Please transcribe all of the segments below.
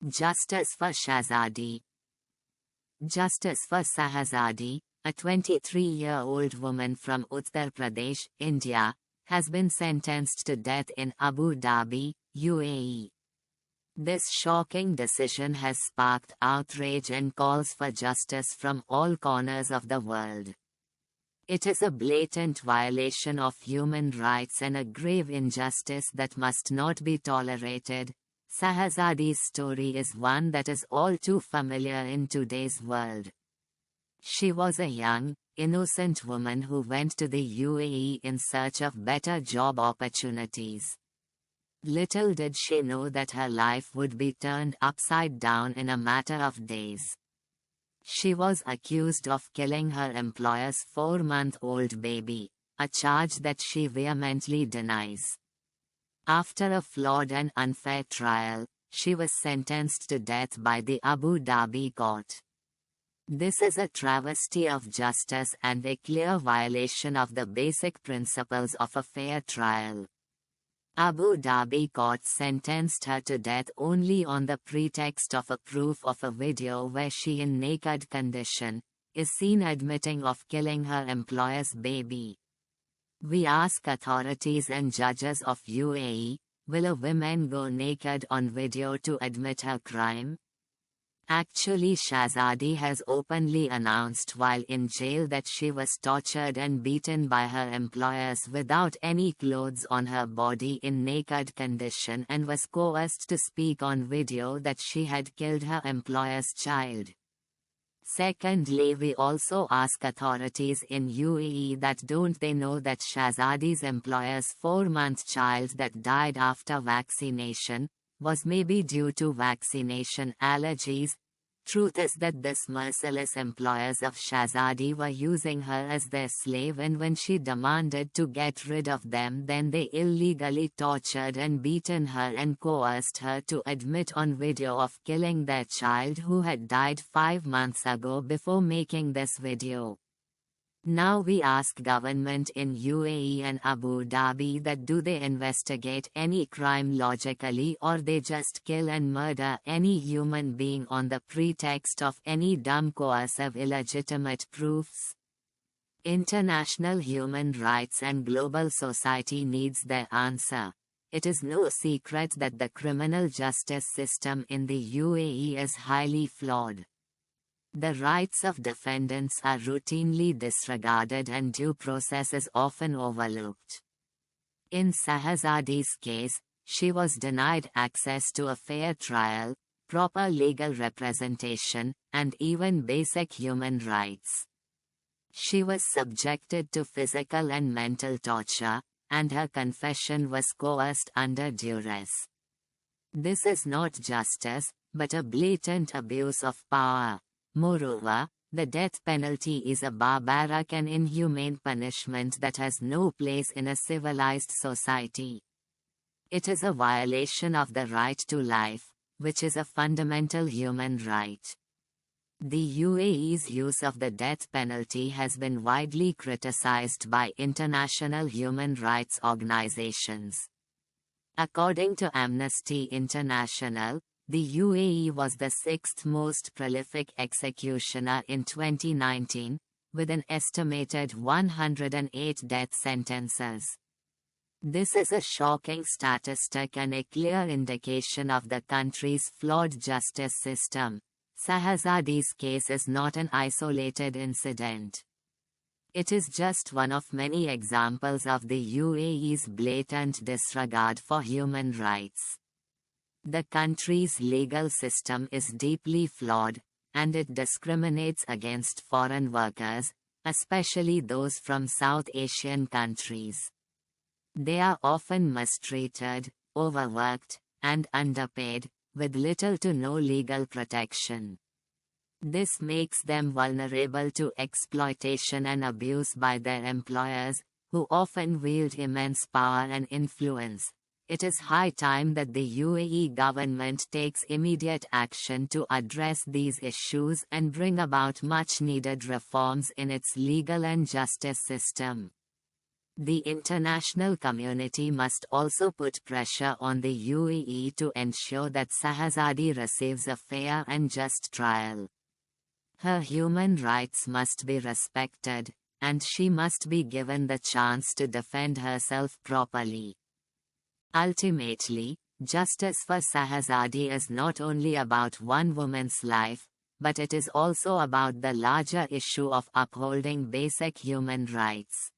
Justice for Shahzadi. Justice for Shahzadi, a 23-year-old woman from Uttar Pradesh, India, has been sentenced to death in Abu Dhabi, UAE. This shocking decision has sparked outrage and calls for justice from all corners of the world. It is a blatant violation of human rights and a grave injustice that must not be tolerated. Shahzadi's story is one that is all too familiar in today's world. She was a young, innocent woman who went to the UAE in search of better job opportunities. Little did she know that her life would be turned upside down in a matter of days. She was accused of killing her employer's 4-month-old baby, a charge that she vehemently denies. After a flawed and unfair trial, she was sentenced to death by the Abu Dhabi court. This is a travesty of justice and a clear violation of the basic principles of a fair trial. Abu Dhabi court sentenced her to death only on the pretext of a proof of a video where she in naked condition is seen admitting of killing her employer's baby. We ask authorities and judges of UAE, will a woman go naked on video to admit her crime? Actually, Shahzadi has openly announced while in jail that she was tortured and beaten by her employers without any clothes on her body in naked condition and was coerced to speak on video that she had killed her employer's child. Secondly, we also ask authorities in UAE that don't they know that Shahzadi's employer's 4-month child that died after vaccination was maybe due to vaccination allergies. Truth is that this merciless employers of Shahzadi were using her as their slave, and when she demanded to get rid of them, then they illegally tortured and beaten her and coerced her to admit on video of killing their child who had died 5 months ago before making this video. Now we ask government in UAE and Abu Dhabi that do they investigate any crime logically, or they just kill and murder any human being on the pretext of any dumb coercive illegitimate proofs? International human rights and global society needs their answer. It is no secret that the criminal justice system in the UAE is highly flawed. The rights of defendants are routinely disregarded and due process is often overlooked. In Shahzadi's case, she was denied access to a fair trial, proper legal representation, and even basic human rights. She was subjected to physical and mental torture, and her confession was coerced under duress. This is not justice, but a blatant abuse of power. Moreover, the death penalty is a barbaric and inhumane punishment that has no place in a civilized society. It is a violation of the right to life, which is a fundamental human right. The UAE's use of the death penalty has been widely criticized by international human rights organizations. According to Amnesty International, the UAE was the 6th most prolific executioner in 2019, with an estimated 108 death sentences. This is a shocking statistic and a clear indication of the country's flawed justice system. Shahzadi's case is not an isolated incident. It is just one of many examples of the UAE's blatant disregard for human rights. The country's legal system is deeply flawed, and it discriminates against foreign workers, especially those from South Asian countries. They are often mistreated, overworked, and underpaid, with little to no legal protection. This makes them vulnerable to exploitation and abuse by their employers, who often wield immense power and influence. It is high time that the UAE government takes immediate action to address these issues and bring about much-needed reforms in its legal and justice system. The international community must also put pressure on the UAE to ensure that Shahzadi receives a fair and just trial. Her human rights must be respected, and she must be given the chance to defend herself properly. Ultimately, justice for Shahzadi is not only about one woman's life, but it is also about the larger issue of upholding basic human rights.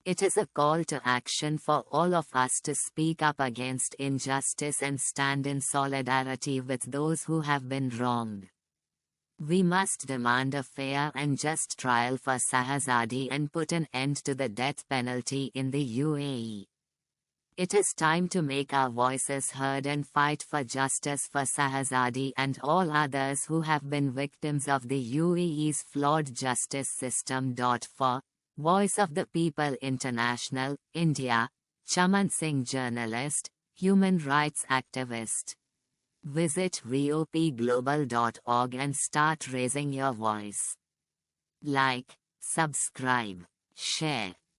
It is a call to action for all of us to speak up against injustice and stand in solidarity with those who have been wronged. We must demand a fair and just trial for Shahzadi and put an end to the death penalty in the UAE. It is time to make our voices heard and fight for justice for Shahzadi and all others who have been victims of the UAE's flawed justice system. For Voice of the People International, India, Chaman Singh, journalist, human rights activist. Visit VOPGlobal.org and start raising your voice. Like, subscribe, share.